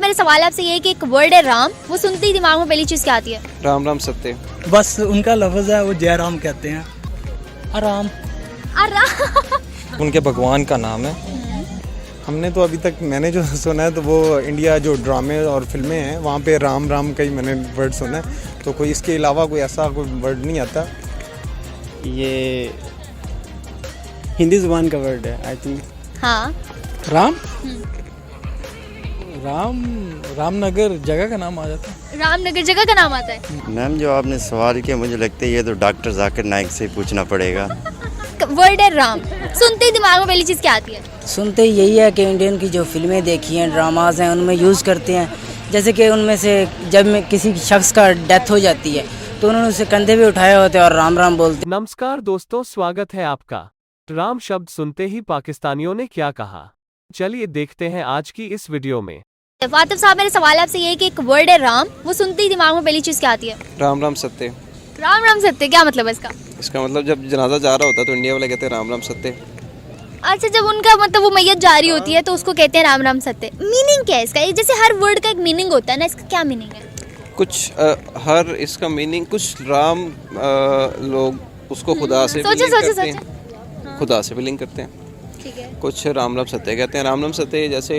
मेरा सवाल आपसे ये है कि एक वर्ड है राम, वो सुनते ही दिमाग में पहली चीज क्या आती है? राम राम सत्य। बस उनका लफ्ज है वो जय राम कहते हैं। आराम उनके भगवान का नाम है। हमने तो अभी तक मैंने जो सुना है तो वो इंडिया जो ड्रामे और फिल्में हैं वहाँ पे राम राम का ही मैंने वर्ड सुना है, तो कोई इसके अलावा कोई ऐसा कोई वर्ड नहीं आता। ये हिंदी जुबान का वर्ड है आई थिंक। हाँ, राम राम रामनगर जगह का नाम आ जाता है। रामनगर जगह का नाम आता है। मैम जो आपने सवाल किया मुझे लगता है ये तो डॉक्टर जाकिर नाइक से ही पूछना पड़ेगा। वर्ड है राम, सुनते ही दिमाग में पहली चीज क्या आती है? सुनते ही यही है कि इंडियन की जो फिल्में देखी हैं, ड्रामाज हैं, उनमें यूज़ करते हैं। जैसे कि उनमें से जब में किसी शख्स का डेथ हो जाती है तो उन्होंने उसे कंधे पे उठाए होते हैं और राम राम बोलते हैं। नमस्कार दोस्तों, स्वागत है आपका। राम शब्द सुनते ही पाकिस्तानियों ने क्या कहा, चलिए देखते हैं आज की इस वीडियो में। वातिफ साहब, मेरा सवाल आपसे ये है कि एक वर्ड है राम, वो सुनते ही दिमाग में पहली चीज क्या आती है? राम राम सत्य। राम राम सत्य, क्या मतलब है इसका? इसका मतलब जब जनाजा जा रहा होता है तो इंडिया वाले कहते हैं राम राम सत्य। अच्छा, जब उनका मतलब वो मैयत जारी होती है तो उसको कहते हैं राम राम सत्य। मीनिंग क्या है इसका? जैसे हर वर्ड का एक मीनिंग होता है ना, इसका क्या मीनिंग है? कुछ हर इसका मीनिंग कुछ राम लोग उसको खुदा से भी लिंक करते हैं, खुदा से भी लिंक करते हैं। ठीक है। कुछ राम राम सत्य कहते हैं। राम राम सत्य जैसे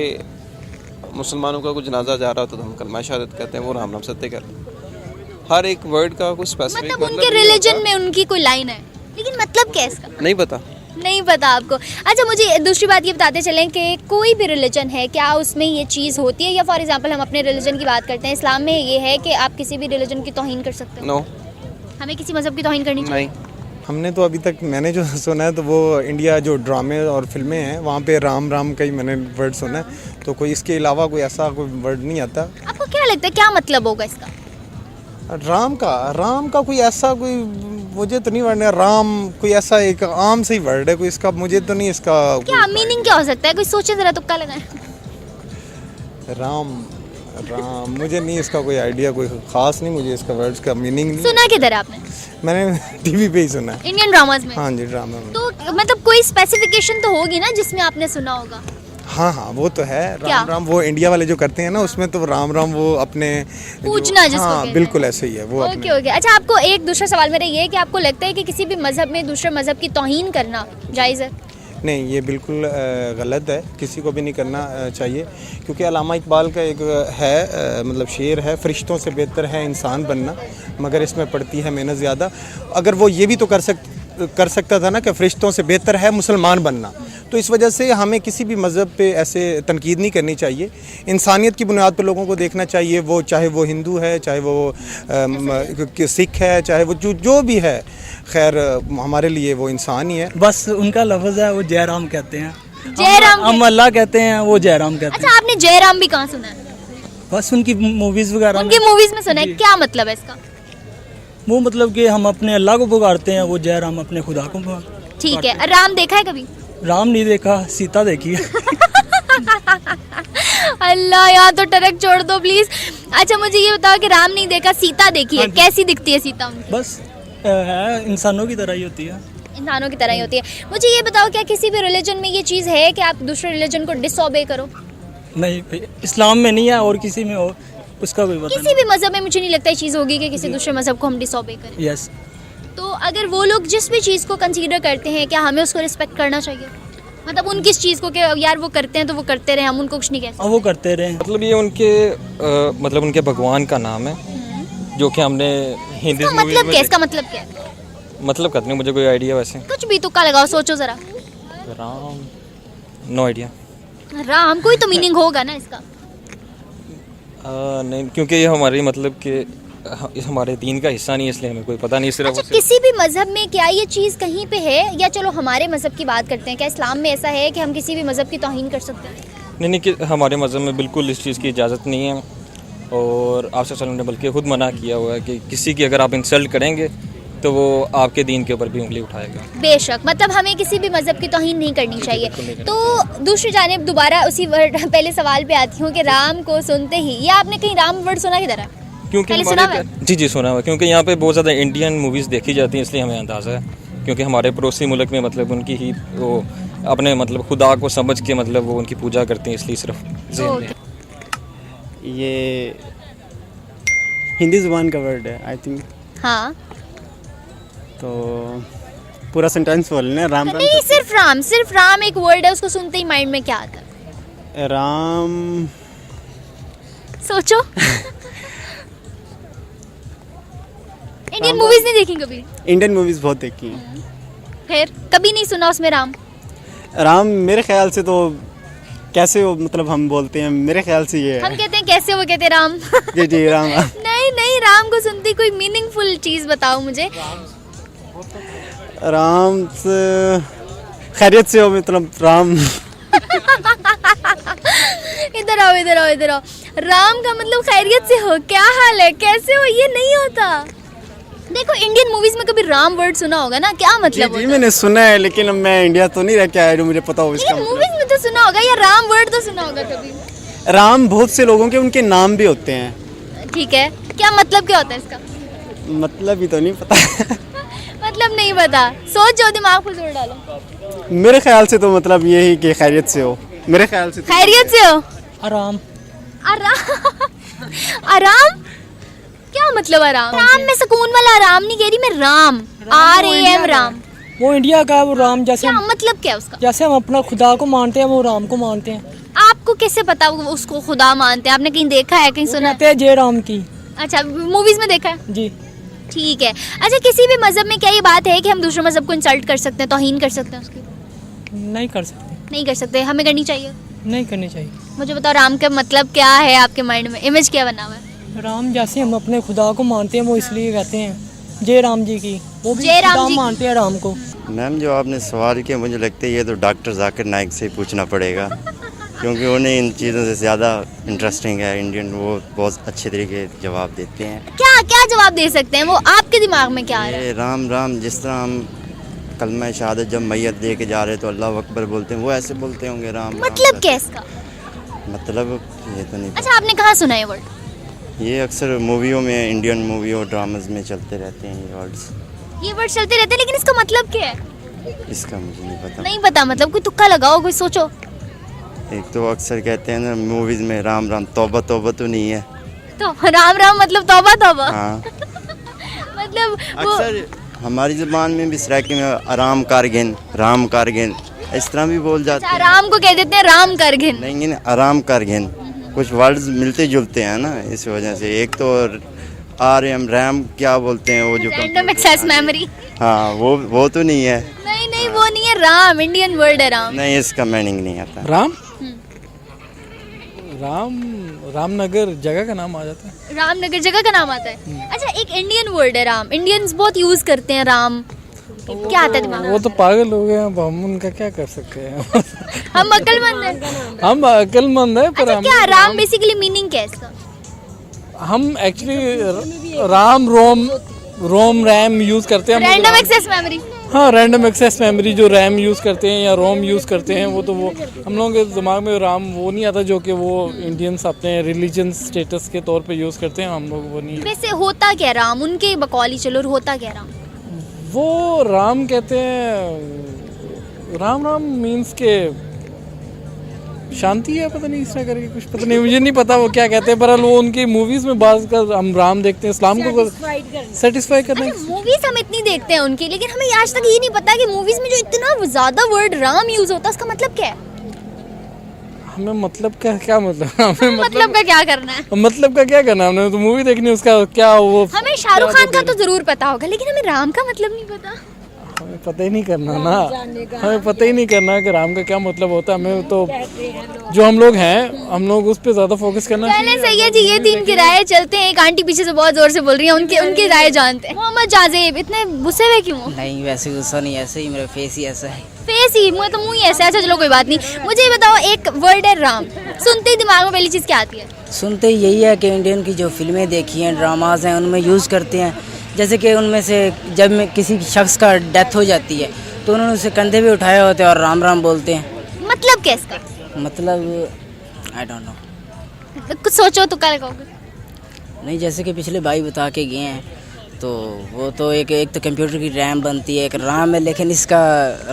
मुसलमानों का कुछ जनाजा जा रहा होता तो हम कलमा शहादत कहते हैं, वो राम राम सत्य कहते हैं। हर एक वर्ड का कुछ स्पेसिफिक मतलब उनके रिलीजन में उनकी कोई लाइन है, लेकिन मतलब क्या है इसका? नहीं पता। नहीं पता आपको? अच्छा, मुझे दूसरी बात ये बताते चलें कि कोई भी रिलीजन है, क्या उसमें ये चीज़ होती है? या फॉर एग्जांपल हम अपने रिलीजन की बात करते हैं, इस्लाम में ये है कि आप किसी भी रिलीजन की तौहीन कर सकते हो? नो, हमें किसी मजहब की तौहीन करनी चाहिए? नहीं। हमने तो अभी तक मैंने जो सुना है तो वो इंडिया जो ड्रामे और फिल्में हैं वहाँ पे राम राम का ही मैंने वर्ड सुना है, तो कोई इसके अलावा कोई ऐसा कोई वर्ड नहीं आता। आपको क्या लगता है क्या मतलब होगा इसका? राम का कोई ऐसा कोई मुझे तो नहीं वर्ड है। राम कोई ऐसा एक आम से ही वर्ड है, कोई इसका मुझे तो नहीं इसका क्या मीनिंग क्या हो सकता है? कोई सोचे जरा, तुक्का लगाएं। राम मुझे नहीं इसका कोई आइडिया, कोई खास नहीं मुझे इसका वर्ड्स का मीनिंग नहीं। सुना किधर है आपने? मैंने टीवी पे ही सुना है, इंडियन ड्रामाज में। हाँ जी, ड्रामा में। तो मतलब कोई स्पेसिफिकेशन तो होगी ना जिसमें आपने सुना होगा? हाँ वो तो है। क्या? राम वो इंडिया वाले जो करते हैं ना उसमें तो राम वो अपने पूछना जिसको हाँ कहते हैं। बिल्कुल ऐसे ही है वो। ओके। अच्छा, आपको एक दूसरा सवाल मेरा ये है कि आपको लगता है कि किसी भी मजहब में दूसरे मजहब की तौहीन करना जायज़ है? नहीं, ये बिल्कुल गलत है, किसी को भी नहीं करना चाहिए, क्योंकि अल्लामा इकबाल का एक है मतलब शेर है, फरिश्तों से बेहतर है इंसान बनना मगर इसमें पड़ती है मेहनत ज़्यादा। अगर वो ये भी तो कर सकता था ना कि फरिश्तों से बेहतर है मुसलमान बनना, तो इस वजह से हमें किसी भी मज़हब पे ऐसे तनकीद नहीं करनी चाहिए। इंसानियत की बुनियाद पर लोगों को देखना चाहिए, वो चाहे वो हिंदू है, चाहे वो सिख है, चाहे वो जो भी है, खैर हमारे लिए वो इंसान ही है। बस उनका लफ्ज है वो जय राम कहते हैं। जयराम हम अल्लाह कहते हैं, वो जय राम कहते अच्छा, आपने जयराम भी कहाँ सुना है? हैं। बस उनकी मूवीज वगैरह उनकी मूवीज में सुना है। क्या मतलब है इसका? वो मतलब कि हम अपने अल्लाह को पुकारते हैं, वो जय राम अपने खुदा को पुकारते। ठीक है। राम देखा है कभी? राम नहीं देखा, सीता देखी है। अल्लाह, यहाँ तो टरक छोड़ दो प्लीज। अच्छा, मुझे ये बताओ कि राम नहीं देखा, सीता देखी है, कैसी दिखती है सीता उनकी? बस है इंसानों की तरह ही होती है। इंसानों की तरह ही होती है। मुझे ये बताओ, क्या किसी भी रिलीजन में ये चीज़ है कि आप दूसरे रिलीजन को डिसओबे करो? नहीं भाई, इस्लाम में नहीं है और किसी में हो उसका कोई पता किसी भी मजहब में मुझे नहीं लगता ये चीज़ होगी कि किसी दूसरे मजहब को हम डिसओबे करें। नहीं। यस। तो अगर वो लोग जिस भी चीज़ को कंसीडर करते हैं, क्या हमें उसको रिस्पेक्ट करना चाहिए? मतलब उन किस चीज़ को कि यार वो करते हैं तो वो करते रहे, हम उनको कुछ नहीं कह सकते? वो करते रहे। मतलब ये उनके मतलब उनके भगवान का नाम है, जो कि हमने हिंदी इसका मतलब क्या है? इसका मतलब क्या है? मतलब कहते नहीं, मुझे कोई आइडिया वैसे। कुछ भी तुक्का लगाओ, सोचो जरा। Ram, no idea. राम कोई तो मीनिंग होगा ना इसका? नहीं, क्योंकि ये हमारी मतलब कि हमारे दीन का हिस्सा नहीं है, इसलिए हमें कोई पता नहीं। सिर्फ अच्छा, किसी भी मजहब में क्या ये चीज़ कहीं पे है? या चलो हमारे मजहब की बात करते हैं, क्या इस्लाम में ऐसा है कि हम किसी भी मजहब की तौहीन कर सकते हैं? नहीं, कि हमारे मज़हब में बिल्कुल इस चीज़ की इजाज़त नहीं है, और आप सल्लल्लाहु अलैहि वसल्लम ने बल्कि खुद मना किया हुआ है कि किसी की अगर आप इंसल्ट करेंगे तो वो आपके दीन के ऊपर भी उंगली उठाएगा। बेशक, मतलब हमें किसी भी मजहब की तौहीन नहीं करनी चाहिए। तो दूसरी जानिब दोबारा उसी वर्ड पहले सवाल पे आती हूँ कि राम को सुनते ही, या आपने कहीं राम वर्ड सुना किधर है? क्योंकि जी सुना हुआ, क्योंकि यहाँ पे बहुत ज़्यादा इंडियन मूवीज़ देखी जाती हैं, इसलिए हमें अंदाज़ा है। क्योंकि हमारे पड़ोसी मुल्क में मतलब उनकी ही वो अपने मतलब खुदा को समझ के मतलब वो उनकी पूजा करते हैं, इसलिए सिर्फ ज़हन में। ये हिंदी ज़ुबान का वर्ड है आई थिंक। हाँ तो पूरा सेंटेंस बोलना है। राम नहीं, सिर्फ राम एक वर्ड है, उसको सुनते ही माइंड में क्या आता है? राम सोचो। इंडियन मूवीज नहीं देखी कभी? इंडियन मूवीज़ बहुत देखी हैं। फिर कभी नहीं सुना उसमें राम? राम मेरे ख्याल से तो कैसे वो मतलब हम बोलते हैं, मेरे ख्याल से ये हम है। कहते हैं कैसे, वो कहते हैं राम। जी जी राम। नहीं, राम को सुनती कोई मीनिंगफुल चीज बताओ मुझे। राम से खैरियत से हो, मतलब राम। इधर आओ। राम का मतलब खैरियत से हो, क्या हाल है, कैसे हो, ये नहीं होता। देखो इंडियन मूवीज में कभी राम वर्ड सुना होगा ना, क्या मतलब जी होता? मैंने सुना है, लेकिन अब मैं इंडिया तो नहीं रह के आया जो मुझे पता हो इसका लेकिन मतलब। मूवीज में तो सुना होगा, या राम वर्ड तो सुना होगा कभी? राम बहुत से लोगों के उनके नाम भी होते हैं। ठीक है, क्या मतलब क्या होता है इसका? मतलब ही तो नहीं पता। मतलब नहीं पता, सोचो, दिमाग पर जोर डालो। मेरे ख्याल से तो मतलब यही कि खैरियत से हो, मेरे ख्याल से तो। खैरियत से हो? आराम। आराम क्या मतलब? आराम में सुकून वाला आराम नहीं कह रही मैं, राम RAM राम। वो इंडिया का वो राम, जैसे क्या मतलब क्या है उसका? जैसे हम अपना खुदा को मानते हैं वो राम को मानते हैं। आपको कैसे पता वो उसको खुदा मानते हैं? आपने कहीं देखा है, कहीं सुना है? कहते हैं जय राम की। अच्छा, मूवीज में देखा है? जी। ठीक है। अच्छा, किसी भी मजहब में क्या ये बात है कि हम दूसरे मजहब को इंसल्ट कर सकते हैं, तौहीन कर सकते हैं उसकी? नहीं कर सकते। नहीं कर सकते, हमें करनी चाहिए? नहीं करनी चाहिए। मुझे बताओ राम का मतलब क्या है आपके माइंड में, इमेज क्या बना हुआ है? राम जैसे हम अपने खुदा को मानते हैं वो इसलिए कहते हैं जय राम जी की, वो भी जय राम खुदा जी की। मानते हैं राम को। मैम जो आपने सवाल किया, मुझे लगता है ये तो डॉक्टर जाकिर नाइक से ही पूछना पड़ेगा, क्योंकि उन्हें इन चीज़ों से ज़्यादा इंटरेस्टिंग है इंडियन, वो बहुत अच्छे तरीके जवाब देते हैं। क्या जवाब दे सकते हैं वो, आपके दिमाग में क्या आ रहा है? ये राम जिस तरह हम कलमा शहादत जब मैयत दे के जा रहे तो अल्लाह अकबर बोलते हैं, वो ऐसे बोलते होंगे राम। मतलब क्या है इसका? मतलब ये तो नहीं अच्छा, आपने कहाँ सुना है वर्ड? पता। ये अक्सर मूवियों में, इंडियन मूवियों ड्रामाज में चलते रहते हैं ये वर्ड्स। ये वर्ड चलते रहते हैं, लेकिन इसका मतलब क्या है? इसका मुझे नहीं पता। नहीं पता, मतलब कोई तुक्का लगाओ, कोई सोचो। एक तो अक्सर कहते हैं ना मूवीज में राम तौबा तो नहीं है। तो राम मतलब तौबा। हाँ मतलब वो अक्सर हमारी ज़बान में भी सराकी में आराम कारगिन इस तरह भी बोल जाते अच्छा, हैं। राम को कह देते हैं राम करघिन। नहीं आराम कारगिन, कुछ वर्ड्स मिलते जुलते हैं ना, इस वजह से। एक तो RM रैम क्या बोलते हैं वो जो रैंडम एक्सेस मेमोरी। हाँ वो तो नहीं है। नहीं, वो नहीं है राम, इंडियन वर्ड है राम। नहीं, इसका मीनिंग नहीं आता। रामनगर जगह का नाम आ जाता है। रामनगर जगह का नाम आता है? अच्छा, एक इंडियन वर्ड है राम, इंडियंस बहुत यूज करते हैं राम, क्या आता है दिमाग में? वो तो पागल हो गए, अब हम उनका क्या कर सकते हैं। हम अक्लमंद हैं। हम अक्लमंद है, पर अच्छा, क्या राम बेसिकली मीनिंग क्या है इसका? हम एक्चुअली रोम रैम यूज करते हैं। Random access memory. हाँ, रैंडम एक्सेस मेमोरी जो रैम यूज करते हैं या रोम यूज करते हैं, वो तो वो हम लोगों के दिमाग में राम वो नहीं आता जो कि वो इंडियंस अपने रिलीजन स्टेटस के तौर पे यूज करते हैं, हम लोग वो नहीं। वैसे होता क्या राम, उनके बकौली चलो, होता क्या राम? वो राम कहते हैं, राम मीन्स के शांति है, पता नहीं इस तरह करके कुछ, पता नहीं, मुझे नहीं पता वो क्या कहते हैं, पर वो उनकी मूवीज में बाज कर हम राम देखते हैं, इस्लाम को सेटिस्फाई करने। मूवीज हम इतनी देखते हैं उनकी, लेकिन हमें आज तक ये नहीं पता कि मूवीज में जो इतना ज्यादा वर्ड राम यूज होता है उसका मतलब क्या है? हमें मतलब का क्या मतलब, हमें मतलब का क्या करना है? मतलब का क्या करना, हमने तो मूवी देखनी, उसका क्या वो। हमें शाहरुख खान का तो जरूर पता होगा, लेकिन हमें राम का मतलब नहीं पता। हमें पता ही नहीं करना ना, हमें पता ही नहीं करना कि राम का क्या मतलब होता है। हमें तो जो हम लोग हैं, हम लोग उस पर ज्यादा फोकस करना पहले सही है जी, ये 3 किराए चलते हैं। एक आंटी पीछे से बहुत जोर से बोल रही है, उनके राय जानते हैं। मोहम्मद जाजेब इतने गुस्से हुए क्यों? नहीं, वैसे गुस्सा नहीं, ऐसे ही मेरा फेस ही ऐसा है। फेस ही, मुँह तो मुँह ही ऐसा है। अच्छा चलो कोई बात नहीं, मुझे ये बताओ, एक वर्ड है राम, सुनते ही दिमाग में पहली चीज क्या आती है? सुनते ही यही है कि इंडियन की जो फिल्में देखी हैं, ड्रामाज हैं, उनमें यूज़ करते हैं। जैसे कि उनमें से जब में किसी शख्स का डेथ हो जाती है तो उन्होंने उसे कंधे पे उठाए होते हैं और राम बोलते हैं। मतलब क्या इसका? मतलब आई डोंट नो, कुछ सोचो तो क्या लगाओगे? नहीं, जैसे कि पिछले भाई बता के गए हैं तो वो तो एक तो कंप्यूटर की रैम बनती है, एक राम है, लेकिन इसका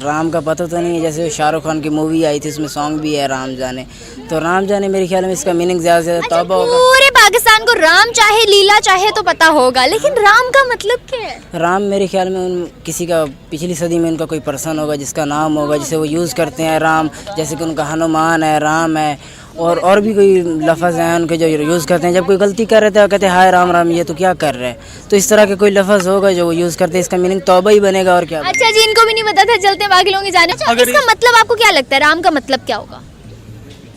राम का पता तो नहीं है। जैसे शाहरुख खान की मूवी आई थी, उसमें सॉन्ग भी है राम जाने, तो राम जाने मेरे ख्याल में इसका मीनिंग ज़्यादा से ज़्यादा तौबा होगा। पूरे पाकिस्तान को राम चाहे लीला चाहे तो पता होगा, लेकिन राम का मतलब क्या है? राम मेरे ख्याल में किसी का पिछली सदी में उनका कोई पर्सन होगा जिसका नाम होगा, जिसे वो यूज़ करते हैं राम, जैसे कि उनका हनुमान है, राम है, और भी कोई लफ्ज़ हैं उनके जो यूज़ करते हैं। जब कोई गलती कर रहे थे कहते हैं हाय राम राम, ये तो क्या कर रहे हैं, तो इस तरह के कोई लफ्ज़ होगा जो वो यूज़ करते हैं, इसका मीनिंग तौबा ही बनेगा और क्या। अच्छा जी, इनको भी नहीं पता था, चलते हैं बाकी लोगों की जाने। अच्छा, इसका मतलब आपको क्या लगता है, राम का मतलब क्या होगा?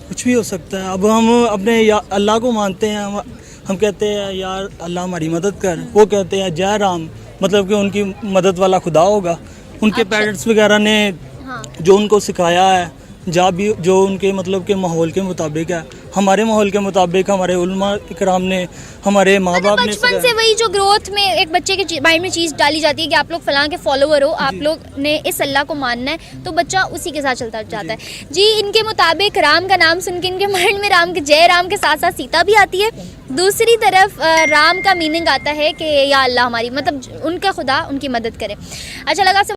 कुछ भी हो सकता है। अब हम अपने अल्लाह को मानते हैं, हम कहते हैं यार अल्लाह हमारी मदद कर, वो कहते हैं जय राम, मतलब कि उनकी मदद वाला खुदा होगा। उनके पेरेंट्स वगैरह ने जो उनको सिखाया है, जो उनके मतलब के माहौल के मुताबिक है, हमारे माहौल के मुताबिक हमारे उलमा इकराम ने, हमारे माँ बाप ने बचपन से वही जो ग्रोथ में एक बच्चे के माइंड में चीज़ डाली जाती है कि आप लोग फलां के फॉलोअर हो, आप लोग ने इस अल्लाह को मानना है, तो बच्चा उसी के साथ चलता जाता है जी। इनके मुताबिक राम का नाम सुन के इनके माइंड में राम के जय राम के साथ साथ सीता भी आती है। दूसरी तरफ राम का मीनिंग आता है कि या अल्लाह हमारी, मतलब उनका खुदा उनकी मदद करे। अच्छा लगा।